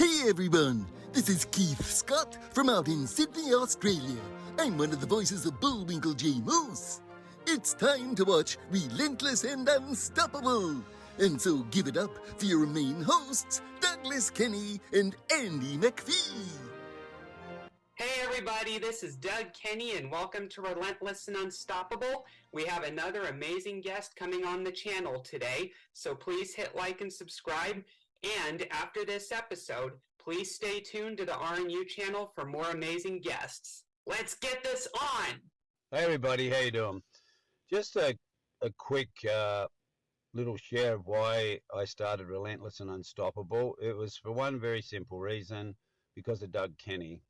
Hey everyone, this is Keith Scott from out in Sydney, Australia. I'm one of the voices of Bullwinkle J. Moose. It's time to watch Relentless and Unstoppable. And so give it up for your main hosts, Douglas Kenny and Andy McPhee. Hey everybody, this is Doug Kenny and welcome to Relentless and Unstoppable. We have another amazing guest coming on the channel today, so please hit like and subscribe. And after this episode, please stay tuned to the RNU channel for more amazing guests. Let's get this on! Hey everybody, how you doing? Just a quick little share of why I started Relentless and Unstoppable. It was for one very simple reason, because of Doug Kenny.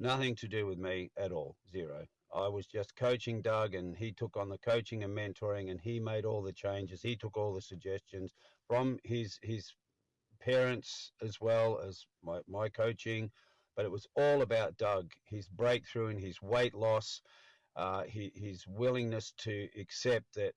Nothing to do with me at all, zero. I was just coaching Doug, and he took on the coaching and mentoring, and he made all the changes. He took all the suggestions from his parents as well as my coaching, but it was all about Doug, his breakthrough and his weight loss, his willingness to accept that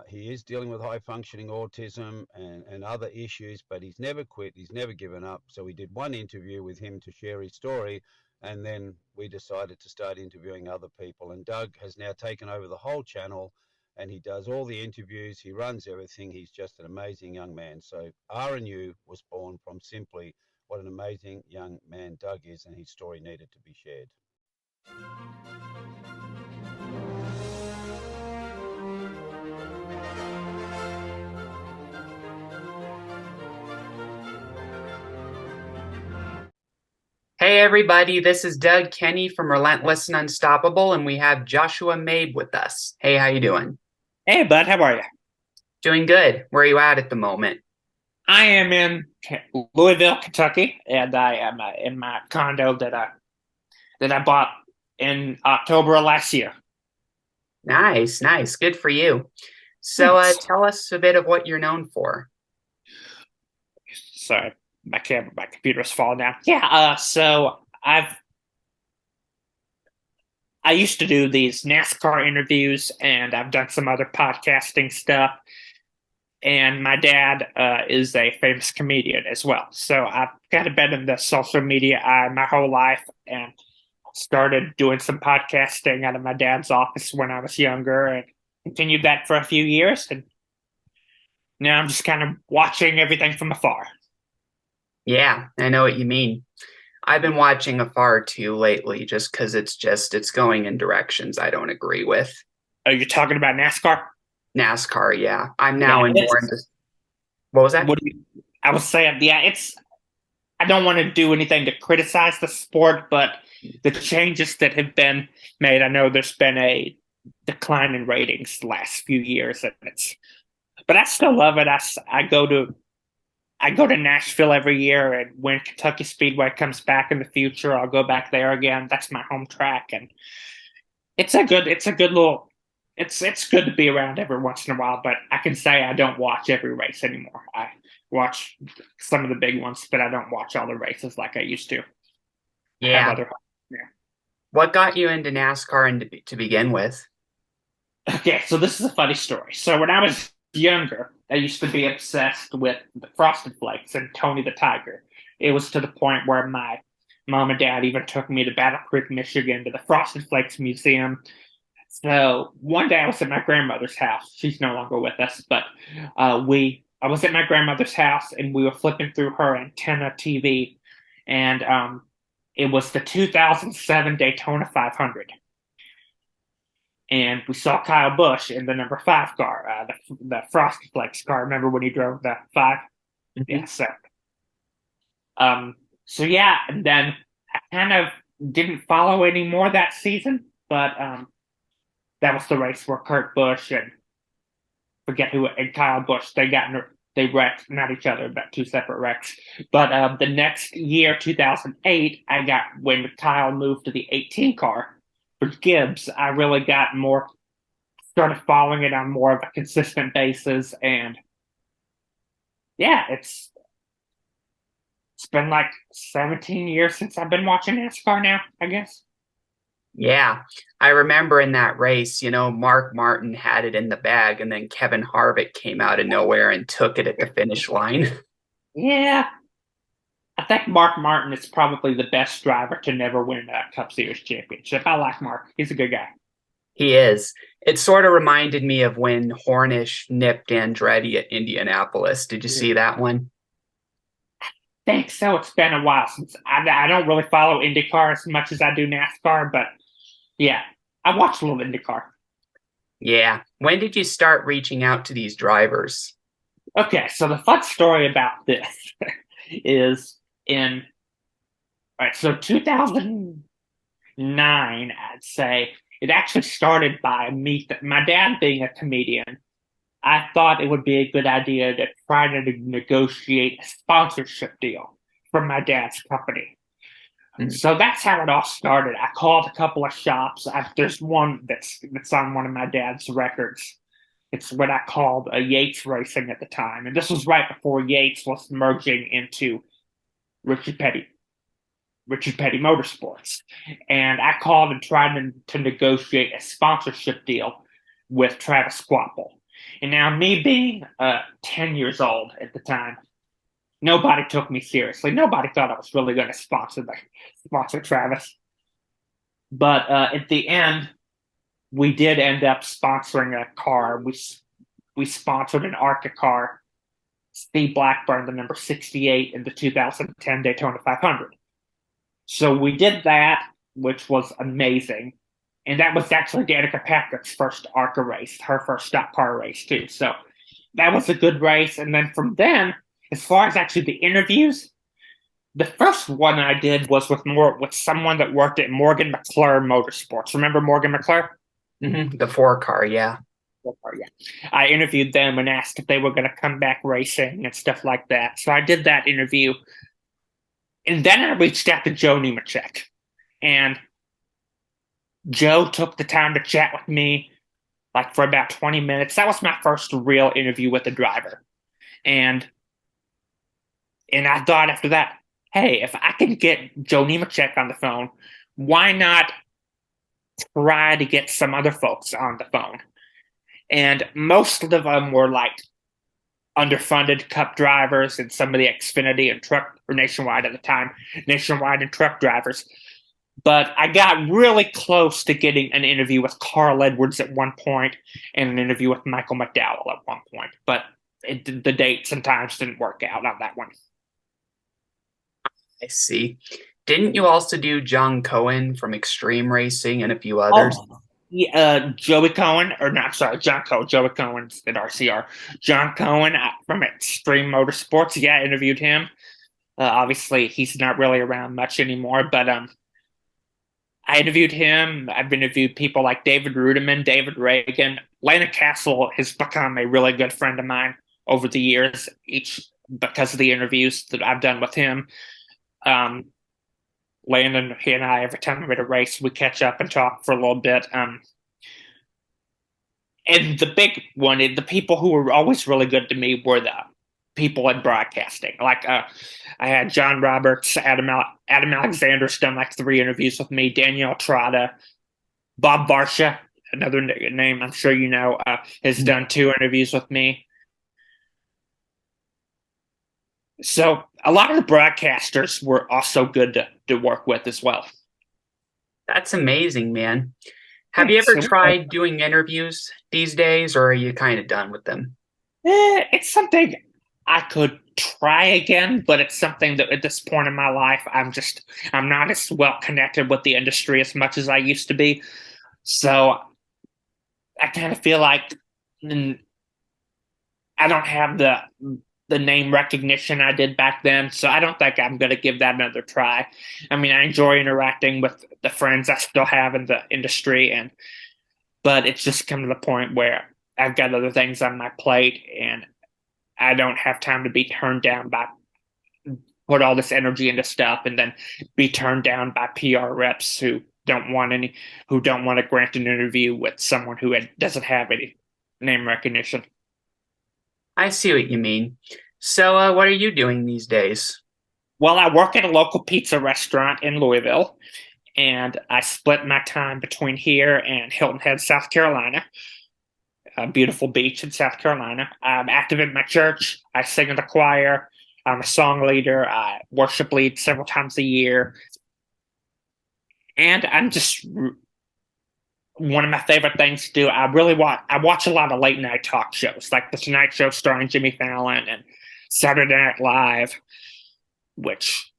he is dealing with high functioning autism and other issues, but he's never quit, he's never given up. So we did one interview with him to share his story, and then we decided to start interviewing other people, and Doug has now taken over the whole channel, and he does all the interviews, he runs everything. He's just an amazing young man. So RNU was born from simply what an amazing young man Doug is, and his story needed to be shared. Hey everybody, this is Doug Kenny from Relentless and Unstoppable, and we have Joshua Mabe with us. Hey, how you doing? Hey, bud, how are you? Doing good. Where are you at the moment? I am in Louisville, Kentucky, and I am in my condo that I bought in October of last year. Nice. Good for you. So tell us a bit of what you're known for. Sorry, my computer's falling down. Yeah, so I used to do these NASCAR interviews, and I've done some other podcasting stuff. And my dad is a famous comedian as well. So I've kind of been in the social media eye my whole life, and started doing some podcasting out of my dad's office when I was younger, and continued that for a few years. And now I'm just kind of watching everything from afar. Yeah, I know what you mean. I've been watching afar too lately, just because it's going in directions I don't agree with. Are you talking about NASCAR? NASCAR, yeah. I'm now more into. What was that? I was saying, yeah, I don't want to do anything to criticize the sport, but the changes that have been made, I know there's been a decline in ratings the last few years, but I still love it. I go to Nashville every year, and when Kentucky Speedway comes back in the future, I'll go back there again. That's my home track, and it's good to be around every once in a while. But I can say I don't watch every race anymore. I watch some of the big ones, but I don't watch all the races like I used to. Yeah. What got you into NASCAR to begin with? Okay, so this is a funny story. So when I was younger, I used to be obsessed with the Frosted Flakes and Tony the Tiger. It was to the point where my mom and dad even took me to Battle Creek, Michigan, to the Frosted Flakes Museum. So one day I was at my grandmother's house. She's no longer with us, but I was at my grandmother's house, and we were flipping through her antenna TV, and it was the 2007 Daytona 500. And we saw Kyle Busch in the number 5 car, the Frosted Flakes car. Remember when he drove the 5? Mm-hmm. Yeah, so yeah, and then I kind of didn't follow anymore that season, but that was the race where Kurt Busch and Kyle Busch, they wrecked, not each other, but two separate wrecks. But the next year, 2008, when Kyle moved to the 18 car for Gibbs, I really started following it on more of a consistent basis. And yeah, it's been like 17 years since I've been watching NASCAR now, I guess. Yeah, I remember in that race, Mark Martin had it in the bag, and then Kevin Harvick came out of nowhere and took it at the finish line. Yeah, I think Mark Martin is probably the best driver to never win a Cup Series championship. I like Mark. He's a good guy. He is. It sort of reminded me of when Hornish nipped Andretti at Indianapolis. Did you see that one? I think so. It's been a while since I don't really follow IndyCar as much as I do NASCAR, but yeah, I watched a little IndyCar. Yeah. When did you start reaching out to these drivers? Okay, so the fun story about this is in all right, so 2009, I'd say it actually started by me, my dad being a comedian. I thought it would be a good idea to try to negotiate a sponsorship deal for my dad's company. Mm. So that's how it all started. I called a couple of shops. There's one that's on one of my dad's records. It's what I called a Yates Racing at the time, and this was right before Yates was merging into Richard Petty, Richard Petty Motorsports. And I called and tried to negotiate a sponsorship deal with Travis Squapple. And now, me being 10 years old at the time, nobody took me seriously. Nobody thought I was really going to sponsor Travis. But at the end, we did end up sponsoring a car. We sponsored an ARCA car, Steve Blackburn, the number 68 in the 2010 Daytona 500. So we did that, which was amazing. And that was actually Danica Patrick's first ARCA race, her first stock car race, too. So that was a good race. And then from then, as far as actually the interviews, the first one I did was with someone that worked at Morgan McClure Motorsports. Remember Morgan McClure? Mm-hmm. The 4-car, yeah. I interviewed them and asked if they were going to come back racing and stuff like that. So I did that interview. And then I reached out to Joe Nemechek. And Joe took the time to chat with me like for about 20 minutes. That was my first real interview with a driver. And I thought after that, hey, if I can get Joe Nemechek on the phone, why not try to get some other folks on the phone? And most of them were like underfunded Cup drivers and some of the Xfinity and truck, or Nationwide at the time, Nationwide and truck drivers. But I got really close to getting an interview with Carl Edwards at one point and an interview with Michael McDowell at one point. But the dates and times didn't work out on that one. I see. Didn't you also do John Cohen from Extreme Racing and a few others? Oh, yeah, Joey Cohen, or not, sorry, John Cohen. Joey Cohen's at RCR. John Cohen from Extreme Motorsports. Yeah, I interviewed him. Obviously, he's not really around much anymore, but I interviewed him. I've interviewed people like David Rudiman, David Reagan. Lana Castle has become a really good friend of mine over the years, each because of the interviews that I've done with him. Landon, he and I, every time we're at a race, we catch up and talk for a little bit. And the big one, the people who were always really good to me were the people in broadcasting. Like I had John Roberts, Adam Alexander's done like 3 interviews with me, Danielle Trotta, Bob Barsha, another name I'm sure you know, has done 2 interviews with me. So a lot of the broadcasters were also good to work with as well. That's amazing, man. Have you ever tried doing interviews these days, or are you kind of done with them? It's something I could try again, but it's something that at this point in my life, I'm not as well connected with the industry as much as I used to be. So I kind of feel like I don't have the name recognition I did back then, so I don't think I'm going to give that another try. I mean, I enjoy interacting with the friends I still have in the industry, but it's just come to the point where I've got other things on my plate, and I don't have time to be turned down by put all this energy into stuff and then be turned down by PR reps who don't want to grant an interview with someone who doesn't have any name recognition. I see what you mean. So what are you doing these days? Well, I work at a local pizza restaurant in Louisville, and I split my time between here and Hilton Head, South Carolina, a beautiful beach in South Carolina. I'm active in my church. I sing in the choir. I'm a song leader. I worship lead several times a year. And I'm just one of my favorite things to do. I watch a lot of late night talk shows, like the Tonight Show starring Jimmy Fallon and Saturday Night Live, which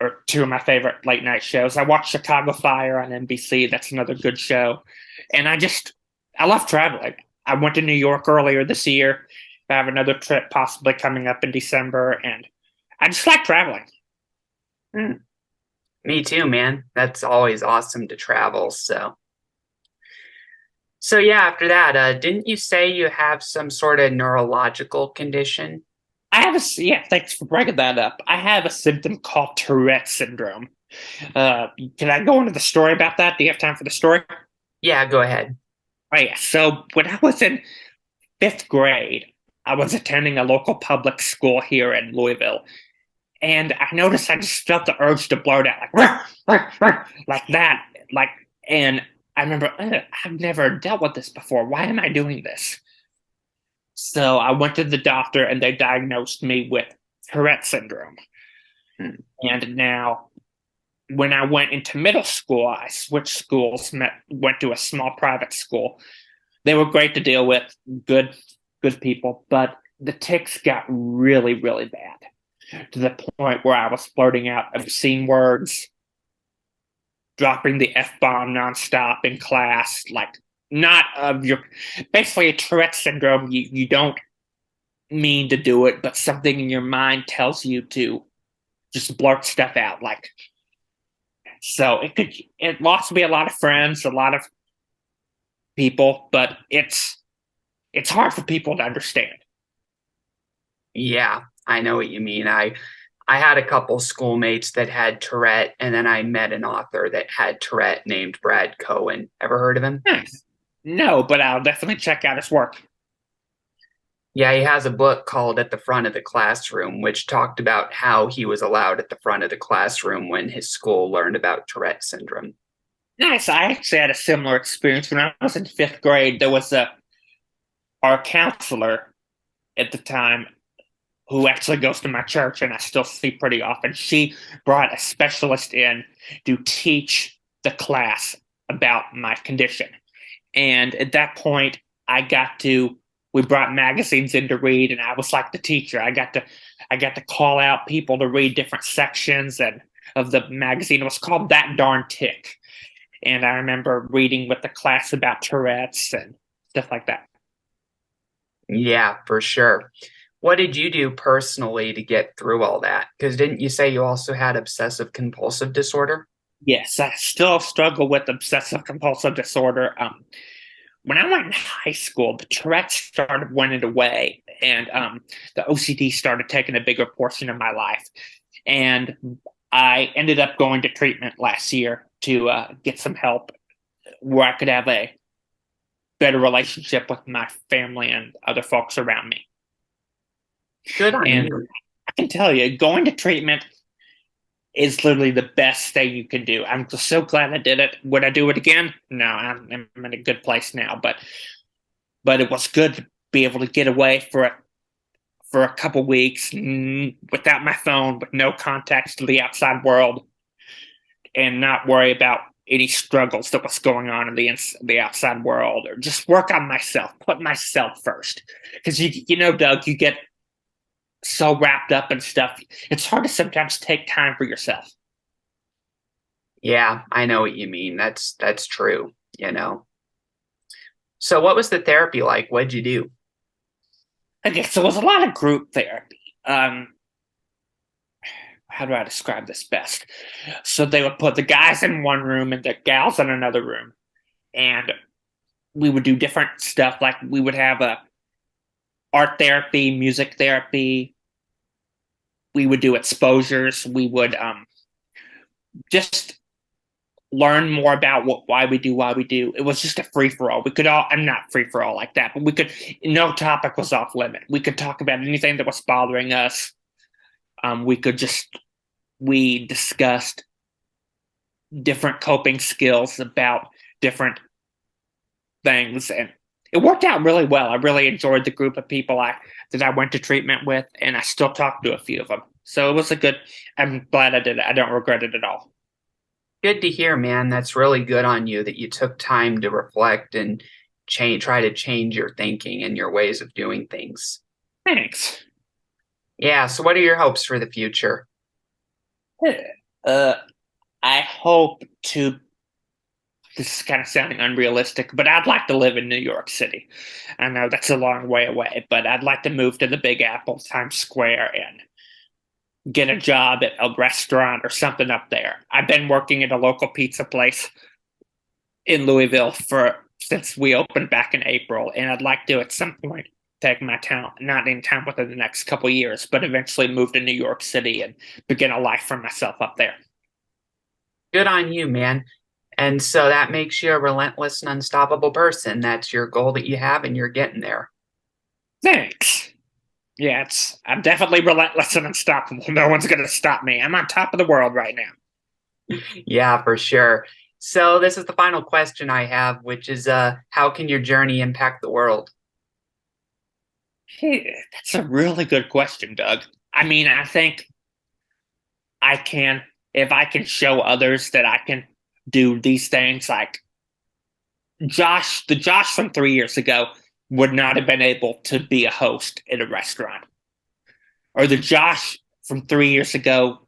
are two of my favorite late night shows. I watch Chicago Fire on NBC. That's another good show. And I love traveling. I went to New York earlier this year. I have another trip possibly coming up in December, and I just like traveling. Me too, man. That's always awesome to travel. So yeah, after that, didn't you say you have some sort of neurological condition? Thanks for bringing that up. I have a symptom called Tourette Syndrome. Can I go into the story about that? Do you have time for the story? Yeah, go ahead. Oh, yeah. So when I was in fifth grade, I was attending a local public school here in Louisville. And I noticed I just felt the urge to blurt out like that. And I remember, I've never dealt with this before. Why am I doing this? So I went to the doctor and they diagnosed me with Tourette syndrome. And now, when I went into middle school, I switched schools, went to a small private school. They were great to deal with, good people, but the tics got really, really bad, to the point where I was blurting out obscene words, dropping the F-bomb nonstop in class, basically a Tourette syndrome. You don't mean to do it, but something in your mind tells you to just blurt stuff out. So it lost me a lot of friends, a lot of people, but it's hard for people to understand. Yeah, I know what you mean. I had a couple schoolmates that had Tourette, and then I met an author that had Tourette named Brad Cohen. Ever heard of him? Nice. No, but I'll definitely check out his work. Yeah, he has a book called At the Front of the Classroom, which talked about how he was allowed at the front of the classroom when his school learned about Tourette syndrome. Nice. I actually had a similar experience when I was in fifth grade. There was our counselor at the time, who actually goes to my church and I still see pretty often. She brought a specialist in to teach the class about my condition. And at that point, we brought magazines in to read, and I was like the teacher. I got to call out people to read different sections of the magazine. It was called That Darn Tick. And I remember reading with the class about Tourette's and stuff like that. Yeah, for sure. What did you do personally to get through all that? Because didn't you say you also had obsessive compulsive disorder? Yes, I still struggle with obsessive compulsive disorder. When I went in high school, the Tourette's started winning away, and the OCD started taking a bigger portion of my life. And I ended up going to treatment last year to get some help where I could have a better relationship with my family and other folks around me. Good on And you. I can tell you, going to treatment is literally the best thing you can do. I'm just so glad I did it. Would I do it again? No, I'm in a good place now. But it was good to be able to get away for a couple weeks without my phone, with no contacts to the outside world, and not worry about any struggles that was going on in the outside world, or just work on myself, put myself first. Because you know, Doug, you get so wrapped up in stuff, it's hard to sometimes take time for yourself. Yeah, I know what you mean. That's true, So what was the therapy like? What'd you do? Okay, so it was a lot of group therapy. How do I describe this best? So they would put the guys in one room and the gals in another room, and we would do different stuff. Like we would have art therapy, music therapy. We would do exposures. We would just learn more about why we do. It was just a free for all. We could all, I'm not free for all like that, but no topic was off limit. We could talk about anything that was bothering us. We discussed different coping skills about different things, and it worked out really well. I really enjoyed the group of people that I went to treatment with, and I still talk to a few of them. So it was I'm glad I did it. I don't regret it at all. Good to hear, man. That's really good on you that you took time to reflect and try to change your thinking and your ways of doing things. Thanks. Yeah, so what are your hopes for the future? I hope to, this is kind of sounding unrealistic, but I'd like to live in New York City. I know that's a long way away, but I'd like to move to the Big Apple, Times Square, and get a job at a restaurant or something up there. I've been working at a local pizza place in Louisville since we opened back in April, and I'd like to at some point take my talent, not in time within the next couple of years, but eventually move to New York City and begin a life for myself up there. Good on you, man. And so that makes you a relentless and unstoppable person. That's your goal that you have, and you're getting there. Thanks. Yeah, I'm definitely relentless and unstoppable. No one's going to stop me. I'm on top of the world right now. Yeah, for sure. So this is the final question I have, which is, how can your journey impact the world? Hey, that's a really good question, Doug. I mean, I think if I can show others that I can do these things, like the Josh from 3 years ago would not have been able to be a host at a restaurant. Or the Josh from 3 years ago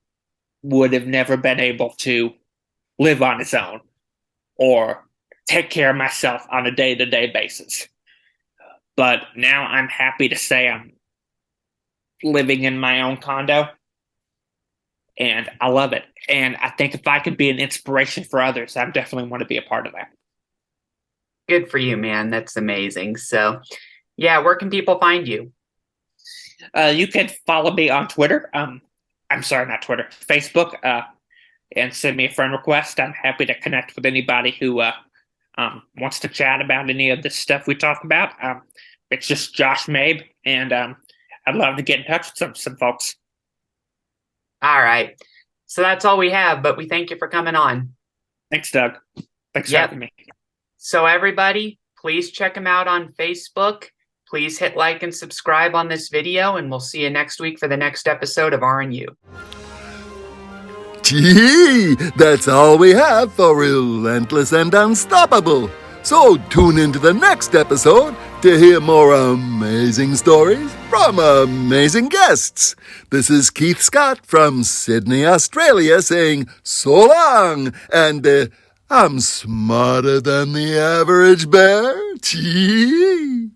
would have never been able to live on his own or take care of myself on a day-to-day basis. But now I'm happy to say I'm living in my own condo, and I love it. And I think if I could be an inspiration for others, I definitely want to be a part of that. Good for you, man. That's amazing. So, yeah, where can people find you? You can follow me on Twitter. I'm sorry, not Twitter, Facebook, and send me a friend request. I'm happy to connect with anybody who wants to chat about any of this stuff we talk about. It's just Josh Mabe, and I'd love to get in touch with some folks. All right. So that's all we have, but we thank you for coming on. Thanks, Doug. Thanks for having me. So everybody, please check him out on Facebook. Please hit like and subscribe on this video, and we'll see you next week for the next episode of R&U. Gee, that's all we have for Relentless and Unstoppable. So tune into the next episode to hear more amazing stories from amazing guests. This is Keith Scott from Sydney, Australia, saying so long, and I'm smarter than the average bear. Gee.